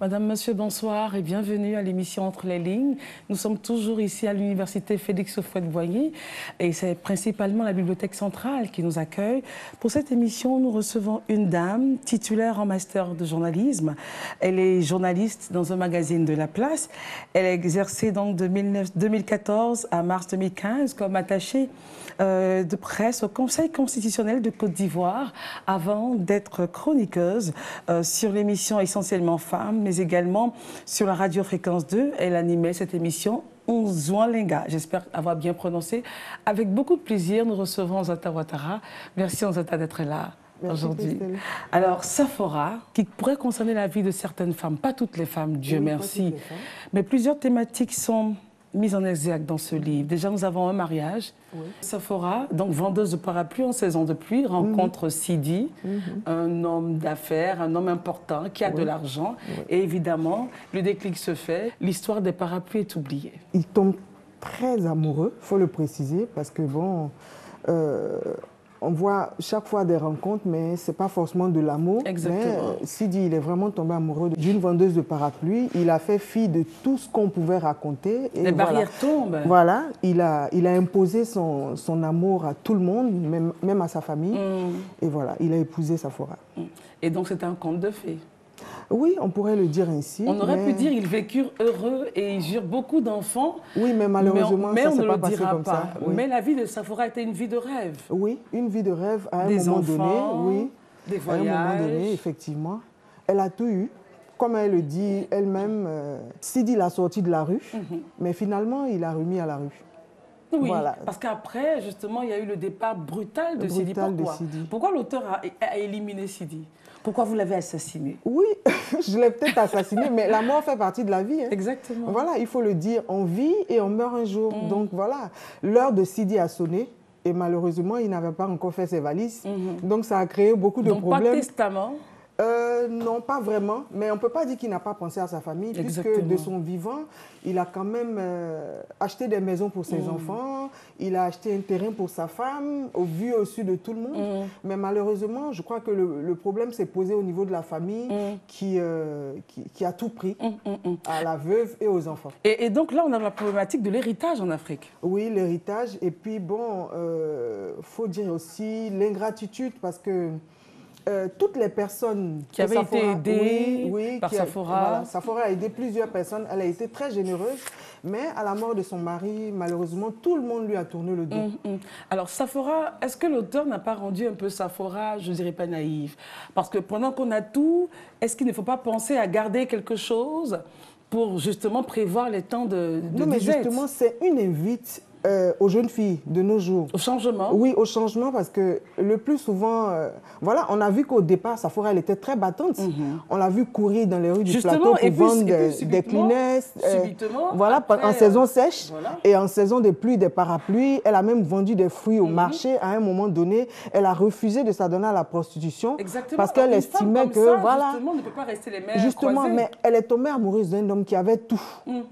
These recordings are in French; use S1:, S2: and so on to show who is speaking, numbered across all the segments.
S1: Madame, Monsieur, bonsoir et bienvenue à l'émission Entre les lignes. Nous sommes toujours ici à l'université Félix Houphouët-Boigny et c'est principalement la Bibliothèque centrale qui nous accueille. Pour cette émission, nous recevons une dame titulaire en master de journalisme. Elle est journaliste dans un magazine de La Place. Elle a exercé donc de 2014 à mars 2015 comme attachée de presse au Conseil constitutionnel de Côte d'Ivoire avant d'être chroniqueuse sur l'émission Essentiellement Femmes, mais également sur la radio Fréquence 2. Elle animait cette émission Onzuanlinga. J'espère avoir bien prononcé. Avec beaucoup de plaisir, nous recevons Nzata Ouattara. Merci Nzata d'être là aujourd'hui. Alors, Saphora, qui pourrait concerner la vie de certaines femmes, pas toutes les femmes, Dieu merci, mais plusieurs thématiques sont mises en exergue dans ce livre. Déjà, nous avons un mariage. Oui. Saphora, donc vendeuse de parapluies en saison de pluie, rencontre Sidi, un homme d'affaires, un homme important qui a de l'argent. Et évidemment, le déclic se fait. L'histoire des parapluies est oubliée.
S2: Il tombe très amoureux, il faut le préciser, parce que bon, on voit chaque fois des rencontres, mais ce n'est pas forcément de l'amour. Exactement. Mais Sidi, il est vraiment tombé amoureux d'une vendeuse de parapluies. Il a fait fi de tout ce qu'on pouvait raconter. Et
S1: les barrières tombent.
S2: Voilà, il a imposé son amour à tout le monde, même à sa famille. Et voilà, il a épousé Saphora.
S1: Et donc c'était un conte de fées.
S2: Oui, on pourrait le dire ainsi.
S1: On aurait pu dire qu'ils vécurent heureux et ils eurent beaucoup d'enfants.
S2: Oui, mais malheureusement, ça ne s'est pas passé comme ça.
S1: Oui. Mais la vie de Saphora était une vie de rêve.
S2: Oui, une vie de rêve à un moment donné. Oui,
S1: des voyages.
S2: À un moment donné, effectivement. Elle a tout eu. Comme elle le dit elle-même, Sidi l'a sorti de la rue, mais finalement, il l'a remis à la rue.
S1: Oui, voilà. Parce qu'après, justement, il y a eu le départ brutal de Sidi. Pourquoi l'auteur a éliminé Sidi? Pourquoi vous l'avez assassiné?
S2: Oui, je l'ai peut-être assassiné, mais la mort fait partie de la vie. Hein.
S1: Exactement.
S2: Voilà, il faut le dire, on vit et on meurt un jour. Donc voilà, l'heure de Sidi a sonné et malheureusement, il n'avait pas encore fait ses valises. Donc ça a créé beaucoup de problèmes.
S1: Donc pas de testament?
S2: Non, pas vraiment, mais on ne peut pas dire qu'il n'a pas pensé à sa famille, puisque de son vivant, il a quand même acheté des maisons pour ses enfants, il a acheté un terrain pour sa femme, au vu au su de tout le monde. Mais malheureusement, je crois que le problème s'est posé au niveau de la famille qui a tout pris à la veuve et aux enfants.
S1: Et donc là, on a la problématique de l'héritage en Afrique.
S2: Oui, l'héritage, et puis bon, faut dire aussi l'ingratitude, parce que toutes les personnes
S1: qui avaient été aidées par Saphora.
S2: Voilà, Saphora a aidé plusieurs personnes, elle a été très généreuse, mais à la mort de son mari, malheureusement, tout le monde lui a tourné le dos.
S1: Alors Saphora, est-ce que l'auteur n'a pas rendu un peu Saphora, je ne dirais pas naïve? Parce que pendant qu'on a tout, est-ce qu'il ne faut pas penser à garder quelque chose pour justement prévoir les temps de
S2: Non, mais justement, c'est une invite aux jeunes filles de nos jours.
S1: Au changement?
S2: Oui, au changement, parce que le plus souvent, voilà, on a vu qu'au départ, Saphora, elle était très battante. On l'a vu courir dans les rues du plateau pour vendre des Kleenex. Voilà, après, en saison sèche et en saison de pluie, des parapluies. Elle a même vendu des fruits au marché. À un moment donné, elle a refusé de s'adonner à la prostitution.
S1: Exactement.
S2: Parce qu'elle estimait que,
S1: ça,
S2: voilà.
S1: Justement, on ne peut pas rester les mains
S2: justement,
S1: croisées.
S2: Mais elle est tombée amoureuse d'un homme qui avait tout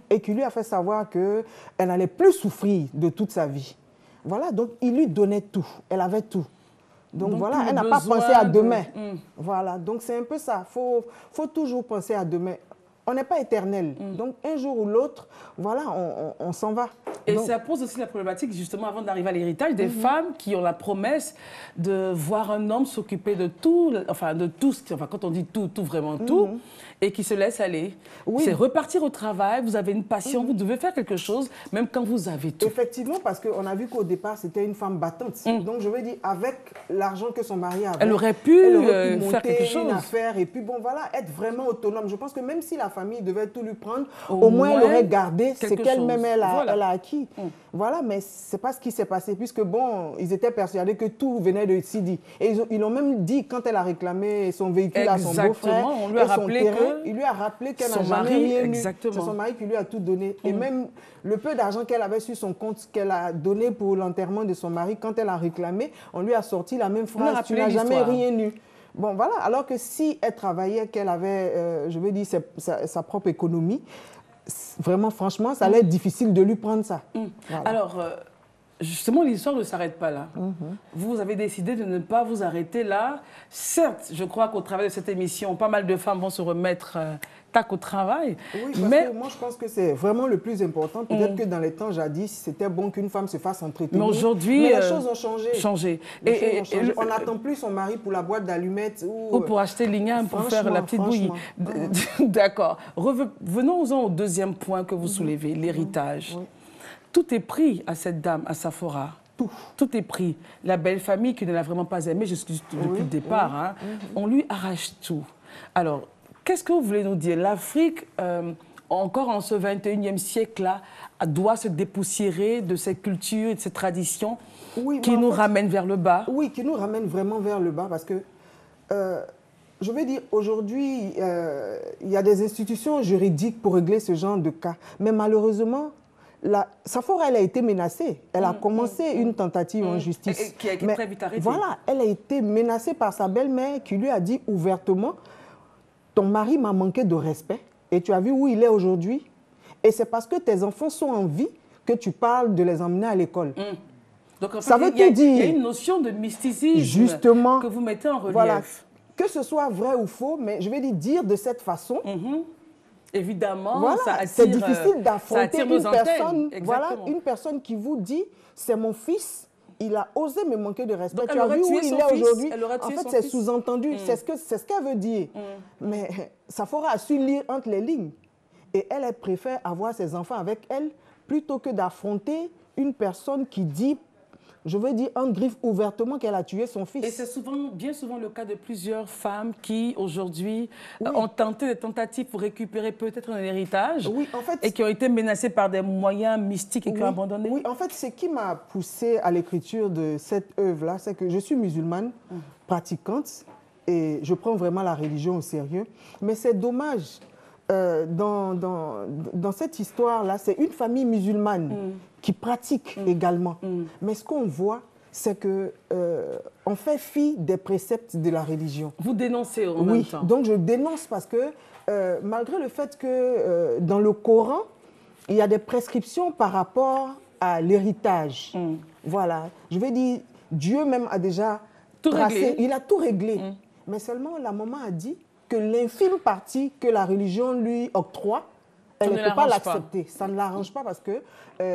S2: et qui lui a fait savoir qu'elle n'allait plus souffrir de toute sa vie. Voilà, donc il lui donnait tout. Elle avait tout. Donc voilà, elle n'a pas pensé à demain. Voilà, donc c'est un peu ça. Faut toujours penser à demain. On n'est pas éternel. Donc un jour ou l'autre, voilà, on s'en va.
S1: Et
S2: donc,
S1: ça pose aussi la problématique, justement, avant d'arriver à l'héritage, des femmes qui ont la promesse de voir un homme s'occuper de tout, enfin de tout, enfin quand on dit tout, tout, vraiment tout, et qui se laisse aller. C'est repartir au travail, vous avez une passion, vous devez faire quelque chose, même quand vous avez tout.
S2: Effectivement, parce qu'on a vu qu'au départ, c'était une femme battante. Donc je veux dire, avec l'argent que son mari avait,
S1: elle aurait pu
S2: monter
S1: faire quelque chose.
S2: une affaire, et puis bon, voilà, être vraiment autonome. Je pense que même si la famille devait tout lui prendre, au moins elle aurait gardé ce qu'elle-même elle a acquis. Voilà, mais c'est pas ce qui s'est passé, puisque bon, ils étaient persuadés que tout venait de Sidi. Et ils ont même dit, quand elle a réclamé son véhicule à son beau-frère, il lui a rappelé qu'elle n'a jamais rien eu. C'est son mari qui lui a tout donné. Et même le peu d'argent qu'elle avait sur son compte, qu'elle a donné pour l'enterrement de son mari, quand elle a réclamé, on lui a sorti la même phrase, tu n'as jamais rien eu. Bon, voilà, alors que si elle travaillait, qu'elle avait, je veux dire, sa propre économie, vraiment, franchement, ça allait être difficile de lui prendre ça.
S1: Voilà. Alors, justement, l'histoire ne s'arrête pas là. Vous avez décidé de ne pas vous arrêter là. Certes, je crois qu'au travers de cette émission, pas mal de femmes vont se remettre tac au travail.
S2: Oui, parce que moi, je pense que c'est vraiment le plus important. Peut-être que dans les temps jadis, c'était bon qu'une femme se fasse entretenir.
S1: Mais aujourd'hui,
S2: les choses ont changé. On n'attend plus son mari pour la boîte d'allumettes.
S1: Ou pour acheter l'igname, pour faire la petite bouillie. D'accord. Venons-en au deuxième point que vous soulevez, l'héritage. Tout est pris à cette dame, à Saphora. Tout est pris. La belle famille qui ne l'a vraiment pas aimée depuis le départ, on lui arrache tout. Alors, qu'est-ce que vous voulez nous dire? L'Afrique, encore en ce 21e siècle-là, doit se dépoussiérer de ces cultures et de ces traditions qui nous ramènent vers le bas.
S2: Oui, qui nous ramènent vraiment vers le bas parce que, je veux dire, aujourd'hui, il y a des institutions juridiques pour régler ce genre de cas. Mais malheureusement, Saphora, elle a été menacée. Elle a commencé une tentative en justice.
S1: Et qui a été très vite arrêtée.
S2: Voilà, elle a été menacée par sa belle-mère qui lui a dit ouvertement: ton mari m'a manqué de respect et tu as vu où il est aujourd'hui. Et c'est parce que tes enfants sont en vie que tu parles de les emmener à l'école.
S1: Donc en fait, il y a une notion de mysticisme justement que vous mettez en relief. Voilà,
S2: que ce soit vrai ou faux, mais je vais dire de cette façon.
S1: Évidemment,
S2: voilà, c'est difficile d'affronter une personne qui vous dit c'est mon fils. Il a osé me manquer de respect.
S1: Donc,
S2: tu as vu où il est aujourd'hui.
S1: En
S2: fait, c'est sous-entendu. C'est ce qu'elle veut dire. Mais Saphora a su lire entre les lignes. Et elle préfère avoir ses enfants avec elle plutôt que d'affronter une personne qui dit, je veux dire, en griffe ouvertement qu'elle a tué son fils.
S1: Et c'est bien souvent le cas de plusieurs femmes qui, aujourd'hui, ont tenté des tentatives pour récupérer peut-être un héritage et qui ont été menacées par des moyens mystiques et qui ont abandonné.
S2: Oui, en fait, ce qui m'a poussée à l'écriture de cette œuvre-là, c'est que je suis musulmane, pratiquante, et je prends vraiment la religion au sérieux. Mais c'est dommage, dans cette histoire-là, c'est une famille musulmane qui pratique également. Mais ce qu'on voit, c'est qu'on fait fi des préceptes de la religion.
S1: Vous dénoncez en même temps.
S2: Donc je dénonce parce que malgré le fait que dans le Coran, il y a des prescriptions par rapport à l'héritage. Voilà, je vais dire, Dieu même a déjà tracé, il a tout réglé. Mais seulement la maman a dit que l'infime partie que la religion lui octroie, elle ne peut pas l'accepter. Ça ne l'arrange pas parce que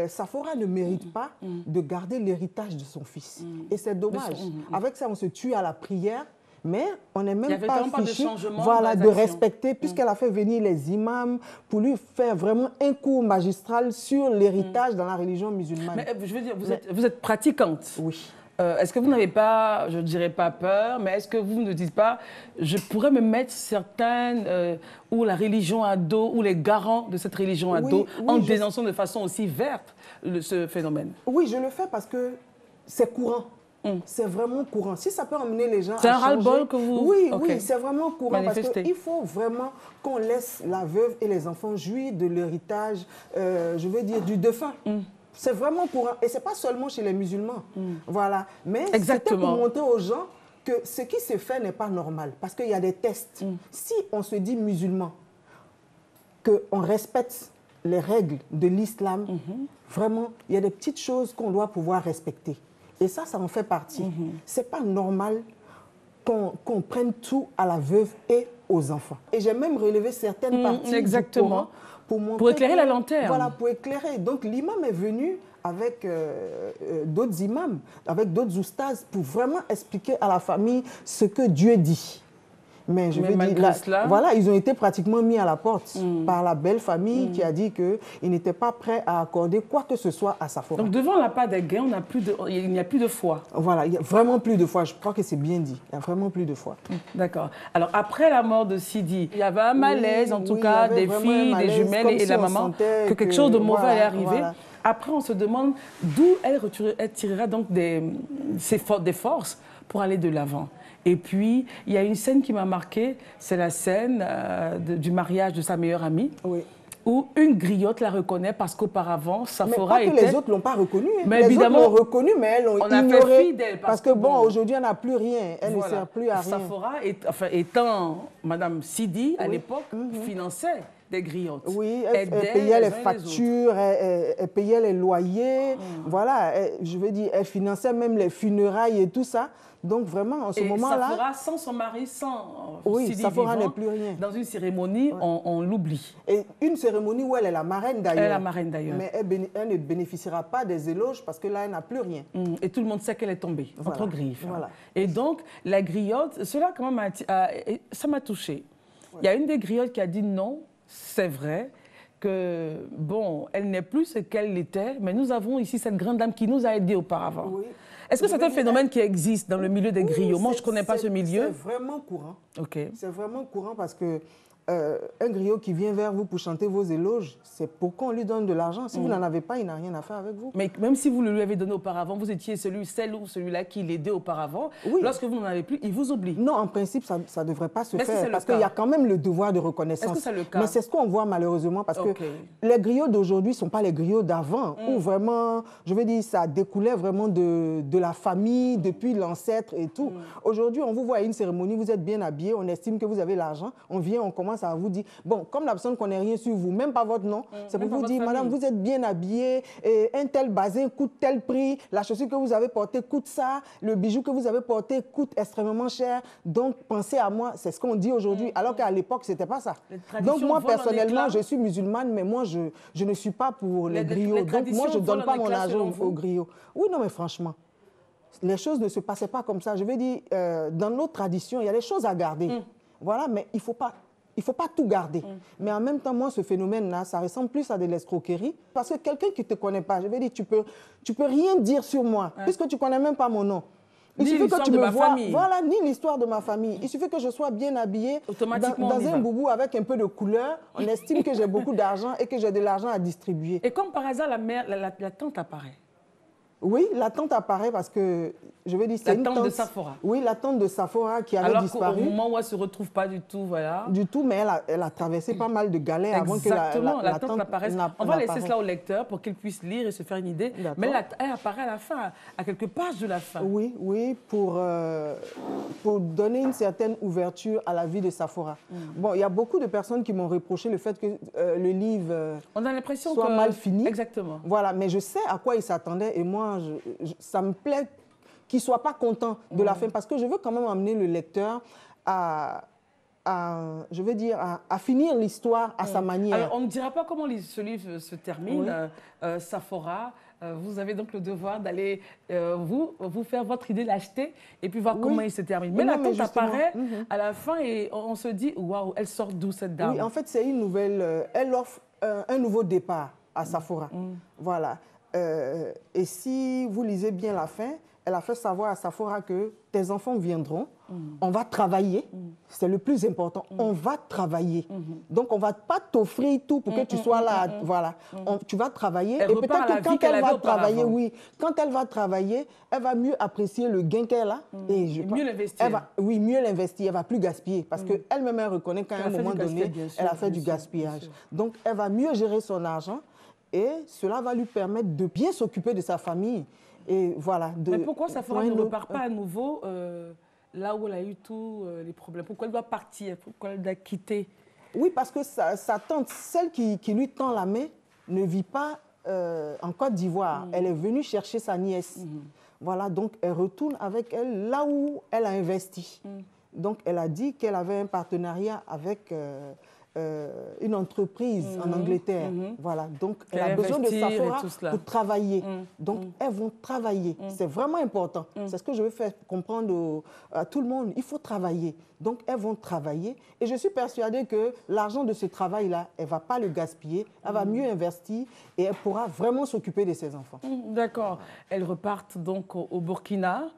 S2: Saphora ne mérite pas de garder l'héritage de son fils. Et c'est dommage. Avec ça, on se tue à la prière, mais on n'est même pas fichu de respecter, puisqu'elle a fait venir les imams pour lui faire vraiment un cours magistral sur l'héritage dans la religion musulmane.
S1: Mais je veux dire, vous êtes pratiquante.
S2: Oui.
S1: Est-ce que vous n'avez pas, je ne dirais pas peur, mais est-ce que vous ne dites pas, je pourrais me mettre certaines ou la religion à dos, ou les garants de cette religion à dos, en dénonçant de façon aussi verte ce phénomène?
S2: Oui, je le fais parce que c'est courant. C'est vraiment courant. Si ça peut emmener les gens à changer...
S1: C'est un ras-le-bol que vous...
S2: Oui, c'est vraiment courant parce qu'il faut vraiment qu'on laisse la veuve et les enfants jouir de l'héritage, je veux dire, du défunt. C'est vraiment courant. Et ce n'est pas seulement chez les musulmans. Voilà. Mais c'était pour montrer aux gens que ce qui se fait n'est pas normal. Parce qu'il y a des tests. Si on se dit musulman, qu'on respecte les règles de l'islam, vraiment, il y a des petites choses qu'on doit pouvoir respecter. Et ça en fait partie. Ce n'est pas normal qu'on prenne tout à la veuve et aux enfants. Et j'ai même relevé certaines parties du Coran pour
S1: éclairer la lanterne.
S2: Voilà, pour éclairer. Donc l'imam est venu avec d'autres imams, avec d'autres oustas, pour vraiment expliquer à la famille ce que Dieu dit. Mais je veux dire, voilà, ils ont été pratiquement mis à la porte par la belle famille qui a dit qu'ils n'étaient pas prêts à accorder quoi que ce soit à Safora.
S1: Donc devant la part des gains, il n'y a plus de foi.
S2: Voilà, il n'y a vraiment plus de foi. Je crois que c'est bien dit. Il n'y a vraiment plus de foi.
S1: D'accord. Alors après la mort de Sidi, il y avait un malaise, en tout cas, des filles, des jumelles et la maman, que quelque chose de mauvais allait arriver. Voilà. Après, on se demande d'où elle tirera donc des forces pour aller de l'avant. Et puis, il y a une scène qui m'a marquée, c'est la scène du mariage de sa meilleure amie. Oui. Où une griotte la reconnaît parce qu'auparavant, Safora était...
S2: Mais pas que les autres ne l'ont pas reconnue. Hein.
S1: Mais
S2: les
S1: évidemment,
S2: autres l'ont reconnue, mais elles l'ont ignorée.
S1: On a fait fi d'elle.
S2: Parce que bon, aujourd'hui, elle n'a plus rien. Elle ne sert plus à rien.
S1: Safora, étant Madame Sidi, à l'époque, finançait des griottes.
S2: Oui, elle payait les factures, elle payait les loyers. Voilà, je veux dire, elle finançait même les funérailles et tout ça. Donc vraiment, en ce moment-là...
S1: Safora, sans son mari, sans Sidi
S2: Safora
S1: vivant,
S2: n'est plus rien.
S1: Dans une cérémonie, on l'oublie.
S2: Et une cérémonie où elle est la marraine d'ailleurs.
S1: Elle est la marraine d'ailleurs.
S2: Mais elle ne bénéficiera pas des éloges parce que là, elle n'a plus rien.
S1: Et tout le monde sait qu'elle est tombée entre griffes. Voilà. Et donc, la griotte, cela quand même ça m'a touchée. Ouais. Il y a une des griottes qui a dit non, c'est vrai, que bon, elle n'est plus ce qu'elle était, mais nous avons ici cette grande dame qui nous a aidés auparavant. Oui. Est-ce que c'est un phénomène qui existe dans le milieu des griots? Moi, je ne connais pas ce milieu.
S2: C'est vraiment courant.
S1: Okay.
S2: C'est vraiment courant parce que un griot qui vient vers vous pour chanter vos éloges, c'est pourquoi on lui donne de l'argent. Si vous n'en avez pas, il n'a rien à faire avec vous.
S1: Mais même si vous le lui avez donné auparavant, vous étiez celle ou celui-là qui l'aidait auparavant, lorsque vous n'en avez plus, il vous oublie.
S2: Non, en principe, ça ne devrait pas se faire parce qu'il y a quand même le devoir de reconnaissance.
S1: Est-ce que c'est le cas?
S2: Mais c'est ce qu'on voit malheureusement parce que les griots d'aujourd'hui ne sont pas les griots d'avant où vraiment, je veux dire, ça découlait vraiment de la famille, depuis l'ancêtre et tout. Aujourd'hui, on vous voit à une cérémonie, vous êtes bien habillé, on estime que vous avez l'argent, on vient, on commence à vous dire, bon, comme la personne ne connaît rien sur vous, même pas votre nom, c'est pour vous dire, madame, vous êtes bien habillée, et un tel bazin coûte tel prix, la chaussure que vous avez portée coûte ça, le bijou que vous avez porté coûte extrêmement cher, donc pensez à moi, c'est ce qu'on dit aujourd'hui, alors qu'à l'époque, ce n'était pas ça. Donc moi, personnellement, je suis musulmane, mais moi, je ne suis pas pour les griots, donc moi, je ne donne pas mon argent aux griots. Oui, non, mais franchement, les choses ne se passaient pas comme ça. Je veux dire, dans notre tradition, il y a des choses à garder. Voilà, mais il ne faut pas tout garder. Mais en même temps, moi, ce phénomène-là, ça ressemble plus à de l'escroquerie. Parce que quelqu'un qui ne te connaît pas, je vais dire, tu peux rien dire sur moi, puisque tu ne connais même pas mon nom.
S1: Il suffit que tu me vois,
S2: voilà, ni l'histoire de ma famille. Il suffit que je sois bien habillée, dans un boubou avec un peu de couleur. On estime que j'ai beaucoup d'argent et que j'ai de l'argent à distribuer.
S1: Et comme par hasard, la tante apparaît.
S2: Oui, la tante apparaît parce que, je veux dire, c'est une tante...
S1: La tante de Safora.
S2: Oui, la tante de Safora qui avait disparu.
S1: Alors qu'au moment où elle ne se retrouve pas du tout, voilà.
S2: Du tout, mais elle a traversé pas mal de galères avant que la tante
S1: apparaisse. On va laisser cela au lecteur pour qu'il puisse lire et se faire une idée. Mais elle apparaît à la fin, à quelques pages de la fin.
S2: Oui, oui, pour donner une certaine ouverture à la vie de Safora. Bon, il y a beaucoup de personnes qui m'ont reproché le fait que le livre
S1: on a l'impression
S2: soit mal fini.
S1: Exactement.
S2: Voilà, mais je sais à quoi il s'attendait et moi, ça me plaît qu'il ne soit pas content de la fin parce que je veux quand même amener le lecteur je veux dire, à finir l'histoire à sa manière.
S1: Alors, on ne dira pas comment ce livre se termine. Safora, vous avez donc le devoir d'aller vous faire votre idée, l'acheter et puis voir comment il se termine. Mais la tante apparaît à la fin et on se dit, waouh, elle sort d'où cette dame?
S2: Oui, en fait, c'est une nouvelle, elle offre un nouveau départ à Safora. Voilà. Et si vous lisez bien la fin, elle a fait savoir à Safora que tes enfants viendront, on va travailler, c'est le plus important, on va travailler. Donc, on ne va pas t'offrir tout pour que tu sois là, voilà. Tu vas travailler et peut-être que quand elle va travailler, quand elle va travailler, elle va mieux apprécier le gain qu'elle a.
S1: Et mieux l'investir.
S2: Oui, mieux l'investir, elle ne va plus gaspiller parce qu'elle-même, elle reconnaît qu'à un moment donné, elle a fait du gaspillage. Donc, elle va mieux gérer son argent. Et cela va lui permettre de bien s'occuper de sa famille. Et voilà.
S1: Mais pourquoi Safora ne repart pas à nouveau là où elle a eu tous les problèmes? Pourquoi elle doit partir? Pourquoi elle doit quitter?
S2: Oui, parce que sa tante, celle qui lui tend la main, ne vit pas en Côte d'Ivoire. Elle est venue chercher sa nièce. Voilà, donc elle retourne avec elle là où elle a investi. Donc elle a dit qu'elle avait un partenariat avec une entreprise en Angleterre. Voilà, donc elle a besoin de Saphora pour travailler. Donc elles vont travailler. C'est vraiment important. C'est ce que je veux faire comprendre à tout le monde. Il faut travailler. Donc elles vont travailler. Et je suis persuadée que l'argent de ce travail-là, elle ne va pas le gaspiller. Elle va mieux investir et elle pourra vraiment s'occuper de ses enfants.
S1: D'accord. Elles repartent donc au Burkina,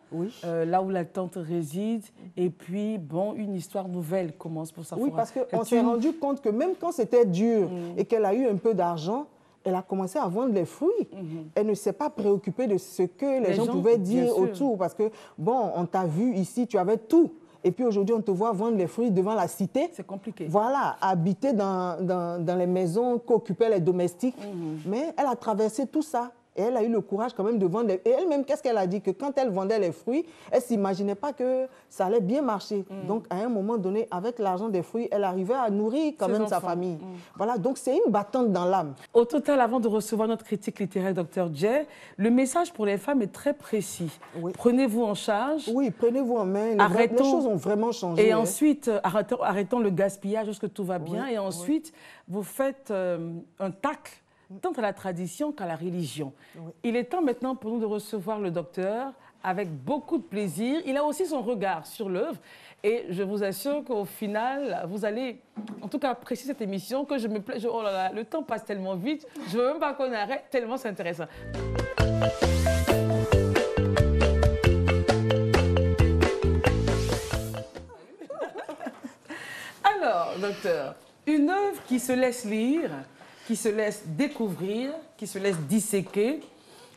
S1: là où la tante réside. Et puis, bon, une histoire nouvelle commence pour Saphora.
S2: Oui, parce qu'on s'est rendu compte que même quand c'était dur et qu'elle a eu un peu d'argent, elle a commencé à vendre les fruits. Elle ne s'est pas préoccupée de ce que les gens pouvaient dire autour. Parce que, bon, on t'a vu ici, tu avais tout. Et puis aujourd'hui, on te voit vendre les fruits devant la cité.
S1: C'est compliqué.
S2: Voilà, habiter dans les maisons qu'occupaient les domestiques. Mais elle a traversé tout ça. Et elle a eu le courage quand même de vendre. Et elle-même, qu'est-ce qu'elle a dit? Que quand elle vendait les fruits, elle ne s'imaginait pas que ça allait bien marcher. Donc, à un moment donné, avec l'argent des fruits, elle arrivait à nourrir quand même sa famille. Voilà, donc c'est une battante dans l'âme.
S1: Au total, avant de recevoir notre critique littéraire, Dr. Djei, le message pour les femmes est très précis. Prenez-vous en charge.
S2: Oui, prenez-vous en main. Les choses ont vraiment changé.
S1: Et ensuite, arrêtons le gaspillage jusqu'à ce que tout va bien. Et ensuite, vous faites un tacle tant à la tradition qu'à la religion. Il est temps maintenant pour nous de recevoir le docteur avec beaucoup de plaisir. Il a aussi son regard sur l'œuvre et je vous assure qu'au final, vous allez, en tout cas, apprécier cette émission, que je me plais. Oh là là, le temps passe tellement vite, je ne veux même pas qu'on arrête, tellement c'est intéressant. Alors, docteur, une œuvre qui se laisse lire, qui se laisse découvrir, qui se laisse disséquer.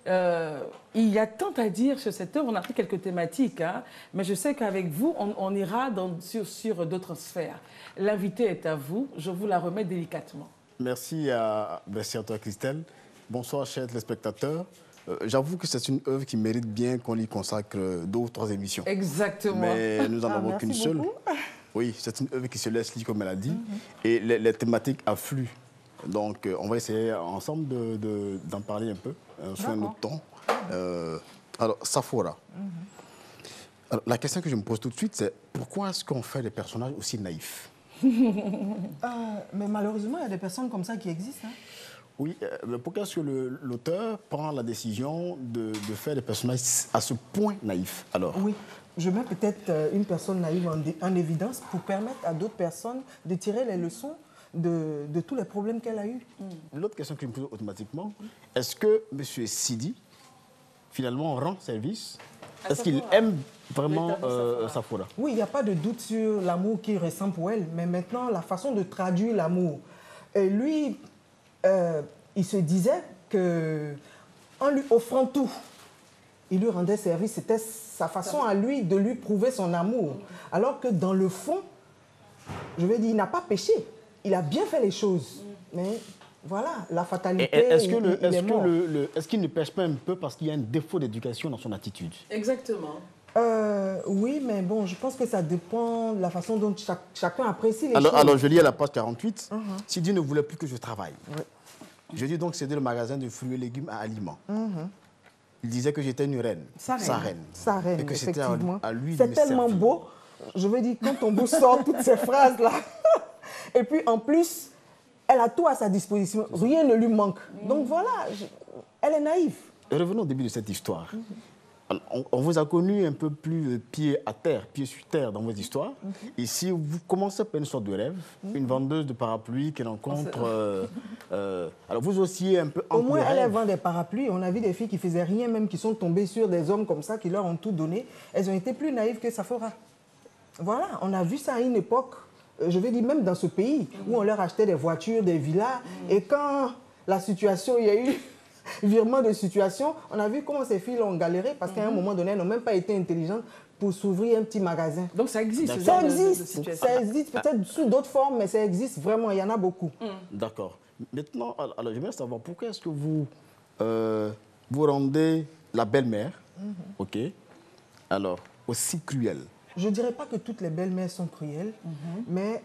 S1: Il y a tant à dire sur cette œuvre. On a pris quelques thématiques, hein, mais je sais qu'avec vous, on ira sur d'autres sphères. L'invité est à vous. Je vous la remets délicatement.
S3: Merci à toi, Christelle. Bonsoir, chers téléspectateurs. J'avoue que c'est une œuvre qui mérite bien qu'on y consacre 2 ou 3 émissions.
S1: Exactement.
S3: Mais nous n'en avons qu'une seule. Oui, c'est une œuvre qui se laisse lire, comme elle a dit, et les thématiques affluent. Donc, on va essayer ensemble d'en parler un peu, sur un autre ton. Alors, Saphora. Alors, la question que je me pose tout de suite, c'est pourquoi est-ce qu'on fait des personnages aussi naïfs?
S2: Mais malheureusement, il y a des personnes comme ça qui existent. Hein.
S3: Oui, mais pourquoi est-ce que l'auteur prend la décision de faire des personnages à ce point naïfs, alors?
S2: Oui, je mets peut-être une personne naïve en évidence pour permettre à d'autres personnes de tirer les leçons de tous les problèmes qu'elle a eus.
S3: L'autre question que je me pose automatiquement, est-ce que M. Sidi, finalement, rend service? Est-ce qu'il aime vraiment Saphora?
S2: Oui, il n'y a pas de doute sur l'amour qu'il ressent pour elle, mais maintenant, la façon de traduire l'amour. Lui, il se disait qu'en lui offrant tout, il lui rendait service. C'était sa façon à lui de lui prouver son amour. Alors que dans le fond, je veux dire, il n'a pas péché. Il a bien fait les choses, mais voilà, la fatalité,
S3: est-ce qu'il ne pêche pas un peu parce qu'il y a un défaut d'éducation dans son attitude?
S1: Exactement.
S2: Oui, mais bon, je pense que ça dépend de la façon dont chacun apprécie les choses.
S3: Alors, je lis à la page 48. Sidi ne voulait plus que je travaille. Je dis donc céder le magasin de fruits et légumes à Aliments. Il disait que j'étais une reine, sa reine. Et que c'était à lui de me servir.
S2: C'est tellement beau. Je veux dire, quand on vous sort toutes ces phrases-là... Et puis, en plus, elle a tout à sa disposition. Rien ne lui manque. Donc voilà, elle est naïve.
S3: Revenons au début de cette histoire. On vous a connu un peu plus pied à terre, pied sur terre dans vos histoires. Ici, vous commencez par une sorte de rêve, une vendeuse de parapluies qui rencontre... alors, vous aussi, un peu...
S2: Au moins, elle vend des parapluies. On a vu des filles qui faisaient rien, même qui sont tombées sur des hommes comme ça, qui leur ont tout donné. Elles ont été plus naïves que Saphora. Voilà, on a vu ça à une époque... Je vais dire même dans ce pays, où on leur achetait des voitures, des villas. Et quand la situation, il y a eu virement de situation, on a vu comment ces filles ont galéré parce qu'à un moment donné, elles n'ont même pas été intelligentes pour s'ouvrir un petit magasin.
S1: Donc ça existe,
S2: ça existe peut-être sous d'autres formes, mais ça existe vraiment, il y en a beaucoup.
S3: D'accord. Maintenant, alors j'aimerais savoir pourquoi est-ce que vous rendez la belle-mère, ok, alors aussi cruelle?
S2: Je ne dirais pas que toutes les belles-mères sont cruelles, mais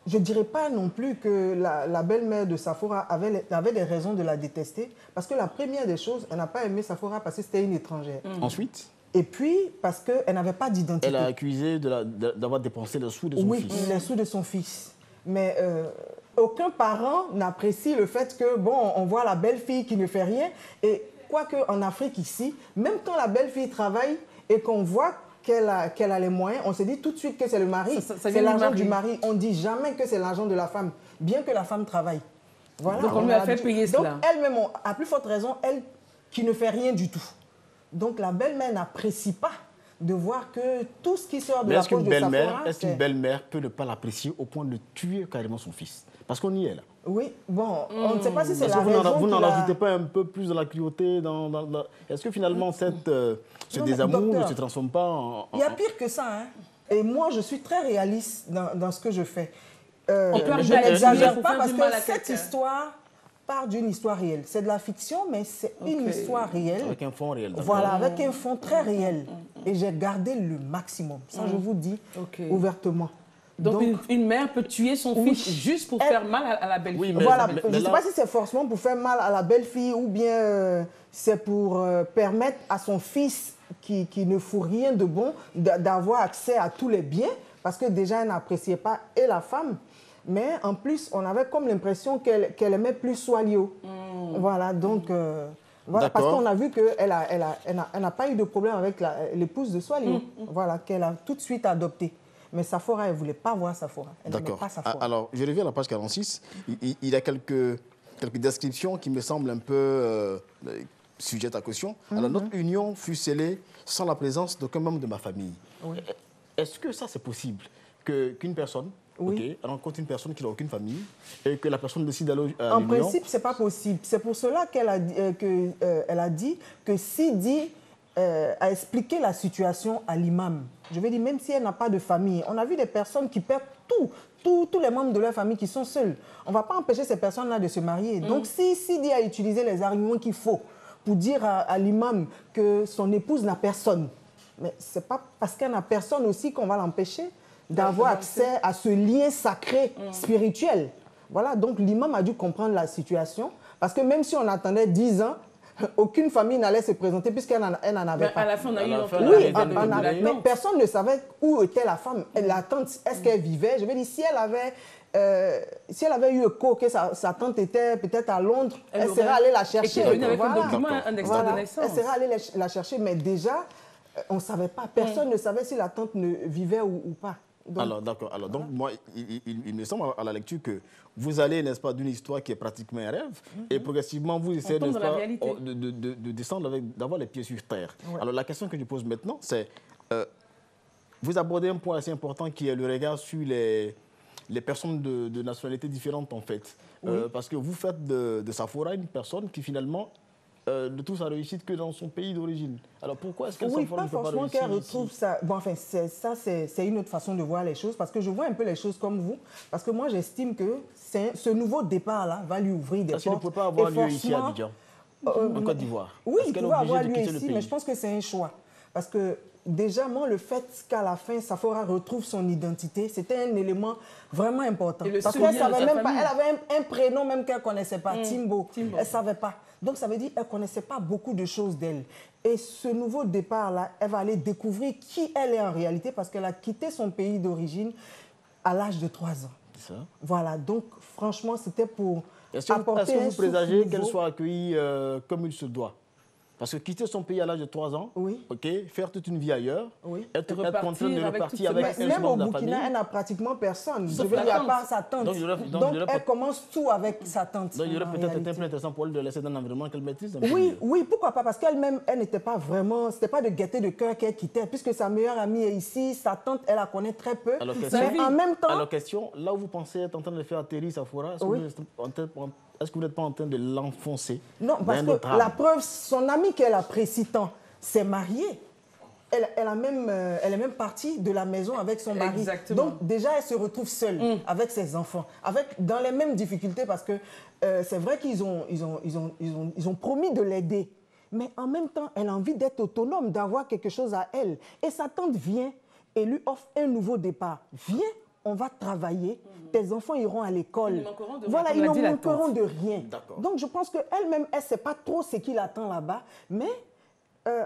S2: je ne dirais pas non plus que la belle-mère de Saphora avait des raisons de la détester. Parce que la première des choses, elle n'a pas aimé Saphora parce que c'était une étrangère.
S3: Ensuite?
S2: Et puis, parce qu'elle n'avait pas d'identité.
S3: Elle a accusé d'avoir dépensé les sous de son fils.
S2: Oui, les sous de son fils. Mais aucun parent n'apprécie le fait que, bon, on voit la belle-fille qui ne fait rien. Et quoique en Afrique ici, même quand la belle-fille travaille et qu'on voit qu'elle a les moyens, on se dit tout de suite que c'est le mari. C'est l'argent du mari. On ne dit jamais que c'est l'argent de la femme, bien que la femme travaille. Voilà,
S1: donc on lui a fait payer cela.
S2: Donc elle-même, à plus forte raison, elle qui ne fait rien du tout. Donc la belle-mère n'apprécie pas de voir que tout ce qui sort de la poche de sa femme...
S3: Est-ce qu'une belle-mère peut ne pas l'apprécier au point de tuer carrément son fils? Parce qu'on y est là.
S2: Oui, bon, on ne sait pas si c'est la raison.
S3: Vous n'en rajoutez pas un peu plus dans la cruauté Est-ce que finalement ce désamour ne se transforme pas en...
S2: Il y a pire que ça. Hein. Et moi, je suis très réaliste dans ce que je fais.
S1: Je
S2: n'exagère pas parce que cette histoire part d'une histoire réelle. C'est de la fiction, mais c'est une histoire réelle.
S3: Avec un fond réel.
S2: Voilà, avec un fond très réel. Et j'ai gardé le maximum. Ça, je vous dis ouvertement.
S1: Donc une mère peut tuer son fils juste pour faire mal à la belle-fille.
S2: Oui, voilà, je ne sais pas si c'est forcément pour faire mal à la belle-fille ou bien c'est pour permettre à son fils qui ne fout rien de bon d'avoir accès à tous les biens, parce que déjà, elle n'appréciait pas et la femme, mais en plus, on avait comme l'impression qu'elle aimait plus Swalio. Voilà, donc... Voilà, parce qu'on a vu qu'elle n'a pas eu de problème avec l'épouse de Swalio, voilà, qu'elle a tout de suite adopté. Mais Saphora, elle ne voulait pas voir Saphora.
S3: D'accord. Alors, je reviens à la page 46. Il y a quelques descriptions qui me semblent un peu sujettes à caution. Alors, notre union fut scellée sans la présence d'aucun membre de ma famille. Oui. Est-ce que ça, c'est possible qu'une personne rencontre une personne qui n'a aucune famille et que la personne décide d'aller à l'union?
S2: En principe, ce n'est pas possible. C'est pour cela qu'elle a dit que Sidi a expliqué la situation à l'imam. Je veux dire, même si elle n'a pas de famille, on a vu des personnes qui perdent tous les membres de leur famille qui sont seuls. On ne va pas empêcher ces personnes-là de se marier. Donc, si Sidi a utilisé les arguments qu'il faut pour dire à l'imam que son épouse n'a personne, mais ce n'est pas parce qu'elle n'a personne aussi qu'on va l'empêcher d'avoir accès à ce lien sacré spirituel. Voilà, donc l'imam a dû comprendre la situation, parce que même si on attendait 10 ans, aucune famille n'allait se présenter puisqu'elle n'en avait pas.
S1: À la fin, on a eu
S2: mais personne ne savait où était la femme. La tante, est-ce qu'elle vivait? Je veux dire, si elle avait eu écho que sa tante était peut-être à Londres, elle serait allée la chercher.
S1: Avec un document, un extrait de naissance.
S2: Elle serait allée la chercher, mais déjà, on ne savait pas. Personne ne savait si la tante vivait ou pas.
S3: Donc, alors, d'accord. Alors, donc, moi, il me semble à la lecture que vous allez, n'est-ce pas, d'une histoire qui est pratiquement un rêve, et progressivement, vous essayez, n'est-ce pas, de descendre, d'avoir les pieds sur terre. Ouais. Alors, la question que je pose maintenant, c'est, vous abordez un point assez important qui est le regard sur les personnes de nationalités différentes, en fait. Parce que vous faites de Saphora une personne qui, finalement, ne trouve sa réussite que dans son pays d'origine. Alors pourquoi est-ce qu'elle ne peut pas réussir
S2: qu'elle retrouve ça. Bon, enfin, c'est une autre façon de voir les choses, parce que je vois un peu les choses comme vous, parce que moi j'estime que ce nouveau départ-là va lui ouvrir des portes.
S3: Est-ce qu'il ne peut pas avoir lieu ici à Abidjan, en Côte d'Ivoire?
S2: Oui, il peut avoir lieu ici, mais je pense que c'est un choix. Parce que déjà, moi, le fait qu'à la fin, Saphora retrouve son identité, c'était un élément vraiment important. Parce qu'elle savait même pas, elle avait un prénom même qu'elle ne connaissait pas, Timbo. Elle ne savait pas. Donc, ça veut dire qu'elle ne connaissait pas beaucoup de choses d'elle. Et ce nouveau départ-là, elle va aller découvrir qui elle est en réalité, parce qu'elle a quitté son pays d'origine à l'âge de 3 ans.
S3: C'est ça.
S2: Voilà, donc franchement, c'était pour
S3: apporter un souffle nouveau. Est-ce que vous présagez qu'elle soit accueillie comme il se doit? Parce que quitter son pays à l'âge de 3 ans, faire toute une vie ailleurs, être contrainte de repartir avec un membre de la famille.
S2: Même au Burkina, elle n'a pratiquement personne. Je veux dire, à part sa tante. Donc elle commence tout avec sa tante.
S3: Donc il aurait peut-être été plus intéressant pour elle de laisser dans un environnement qu'elle maîtrise.
S2: Oui, pourquoi pas? Parce qu'elle-même, elle n'était pas vraiment... C'était pas de gaieté de cœur qu'elle quittait, puisque sa meilleure amie est ici, sa tante, elle la connaît très peu. Mais en même temps...
S3: Alors question, là où vous pensez être en train de faire atterrir Saphora, est-ce que vous n'êtes pas en train de l'enfoncer?
S2: Non, parce que la preuve, son amie qu'elle apprécie tant s'est mariée. Elle est même partie de la maison avec son mari.
S1: Exactement.
S2: Donc déjà, elle se retrouve seule avec ses enfants, dans les mêmes difficultés, parce que c'est vrai qu'ils ont promis de l'aider. Mais en même temps, elle a envie d'être autonome, d'avoir quelque chose à elle. Et sa tante vient et lui offre un nouveau départ. Viens, on va travailler, tes enfants iront à l'école. Voilà, ils ne manqueront de rien. Donc je pense qu'elle-même, elle ne sait pas trop ce qui l'attend là-bas, mais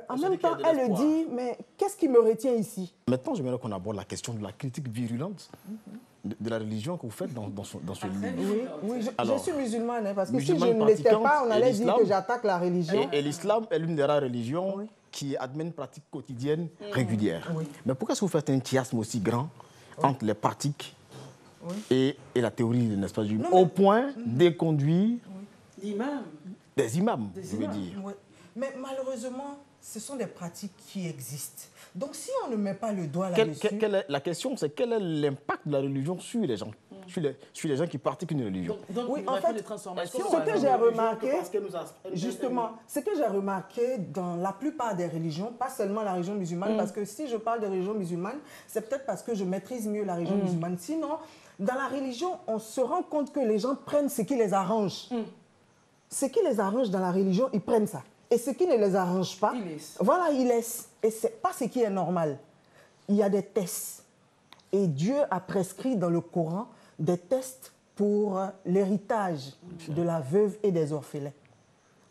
S2: en même temps, elle le dit, mais qu'est-ce qui me retient ici?
S3: Maintenant, j'aimerais qu'on aborde la question de la critique virulente de la religion que vous faites dans ce livre.
S2: Oui, je suis musulmane, hein, parce que si je ne l'étais pas, on allait dire que j'attaque la religion.
S3: Et l'islam est l'une des rares religions qui admet une pratique quotidienne régulière. Mais pourquoi est-ce que vous faites un chiasme aussi grand entre les pratiques et la théorie, n'est-ce pas, au point d'éconduire des imams, je veux dire.
S2: Mais malheureusement, ce sont des pratiques qui existent. Donc si on ne met pas le doigt là-dessus...
S3: La question, c'est quel est l'impact de la religion sur les gens, sur les gens qui pratiquent une religion.
S1: Donc oui, en fait,
S2: ce que j'ai remarqué, justement, ce que j'ai remarqué dans la plupart des religions, pas seulement la religion musulmane, parce que si je parle de religion musulmane, c'est peut-être parce que je maîtrise mieux la religion musulmane. Sinon, dans la religion, on se rend compte que les gens prennent ce qui les arrange. Ce qui les arrange dans la religion, ils prennent ça. Et ce qui ne les arrange pas, voilà, ils laissent. Et ce n'est pas ce qui est normal. Il y a des tests. Et Dieu a prescrit dans le Coran des tests pour l'héritage de la veuve et des orphelins.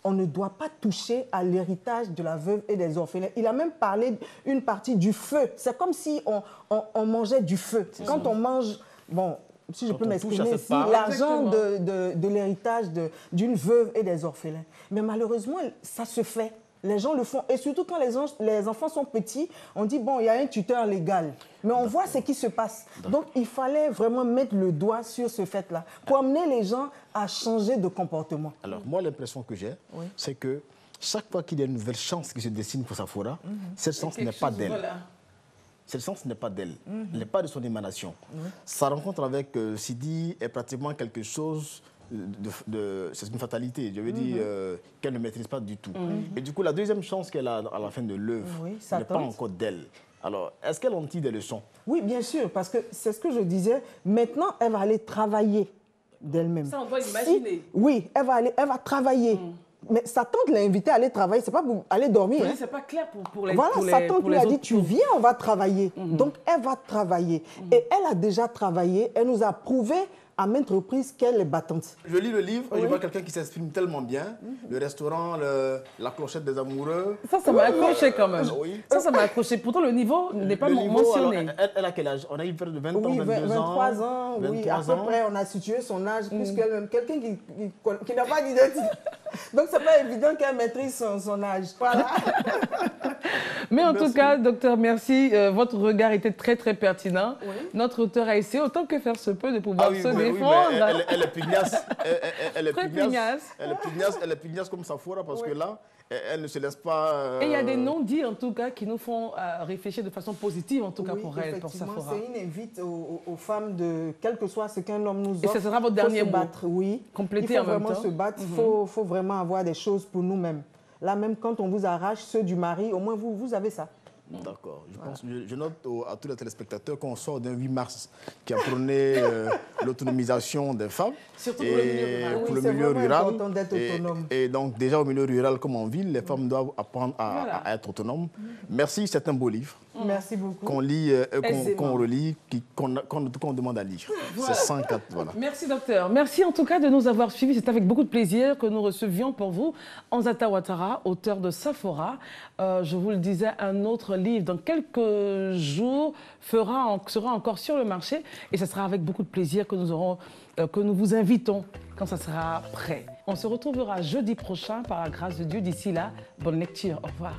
S2: On ne doit pas toucher à l'héritage de la veuve et des orphelins. Il a même parlé d'une partie du feu. C'est comme si on mangeait du feu. Quand on mange... Bon, si je peux m'exprimer ici, l'argent de l'héritage d'une veuve et des orphelins. Mais malheureusement, ça se fait. Les gens le font. Et surtout quand les enfants sont petits, on dit, bon, il y a un tuteur légal. Mais on voit ce qui se passe. Donc, il fallait vraiment mettre le doigt sur ce fait-là pour amener les gens à changer de comportement.
S3: Alors, moi, l'impression que j'ai, c'est que chaque fois qu'il y a une nouvelle chance qui se dessine pour Safora, cette chance n'est pas d'elle. Cette chance n'est pas d'elle, elle n'est pas de son émanation. Sa rencontre avec Sidi est pratiquement quelque chose c'est une fatalité, je veux dire, qu'elle ne maîtrise pas du tout. Et du coup, la deuxième chance qu'elle a à la fin de l'œuvre n'est pas encore d'elle. Alors, est-ce qu'elle en tire des leçons?
S2: Oui, bien sûr, parce que c'est ce que je disais. Maintenant, elle va aller travailler d'elle-même.
S1: Ça, on doit imaginer.
S2: Oui, elle va travailler. Mais sa tante l'a invitée à aller travailler, c'est pas pour aller dormir.
S1: Oui, c'est pas clair pour les
S2: Voilà, sa tante lui a dit, tu viens, on va travailler. Donc, elle va travailler. Et elle a déjà travaillé, elle nous a prouvé à maintes reprises qu'elle est battante.
S3: Je lis le livre et je vois quelqu'un qui s'exprime tellement bien. Le restaurant, la clochette des amoureux.
S1: Ça m'a accroché quand même. Ça m'a accroché. Pourtant, le niveau n'est pas mentionné.
S3: Alors, elle a quel âge? On a eu près de 20 ans, 22 ans.
S2: 23 ans, oui. À peu près, on a situé son âge plus qu'elle-même. Quelqu'un qui n'a pas d'identité. Donc, ce n'est pas évident qu'elle maîtrise son âge. Voilà.
S1: Mais en tout cas, docteur, merci. Votre regard était très, très pertinent. Notre auteur a essayé, autant que faire se peut, de pouvoir se défendre.
S3: Elle est pugnace. Elle est pugnace. Elle est pugnace comme Safora parce que là, elle ne se laisse pas...
S1: Et il y a des non-dits, en tout cas, qui nous font réfléchir de façon positive, en tout cas, pour elle, pour Safora.
S2: C'est une invite aux femmes de... Quel que soit ce qu'un homme nous offre.
S1: Et ce sera votre dernier mot.
S2: Oui.
S1: Compléter en même temps.
S2: Il faut vraiment se battre. Il faut vraiment avoir des choses pour nous-mêmes. Là, même quand on vous arrache ceux du mari, au moins vous avez ça.
S3: D'accord. Je note à tous les téléspectateurs qu'on sort d'un 8 mars qui a prôné l'autonomisation des femmes.
S1: Surtout pour le milieu rural.
S2: Pour le milieu rural. C'est important d'être autonome.
S3: Et donc, déjà au milieu rural comme en ville, les femmes doivent apprendre à être autonomes. Merci, c'est un beau livre.
S2: Merci beaucoup.
S3: Qu'on lit, qu'on relit, qu'on demande à lire. C'est 104, voilà.
S1: Merci, docteur. Merci en tout cas de nous avoir suivis. C'est avec beaucoup de plaisir que nous recevions pour vous Ansata Ouattara, auteur de Safora. Je vous le disais, un autre livre dans quelques jours sera encore sur le marché et ce sera avec beaucoup de plaisir que nous vous invitons quand ça sera prêt. On se retrouvera jeudi prochain par la grâce de Dieu. D'ici là, bonne lecture. Au revoir.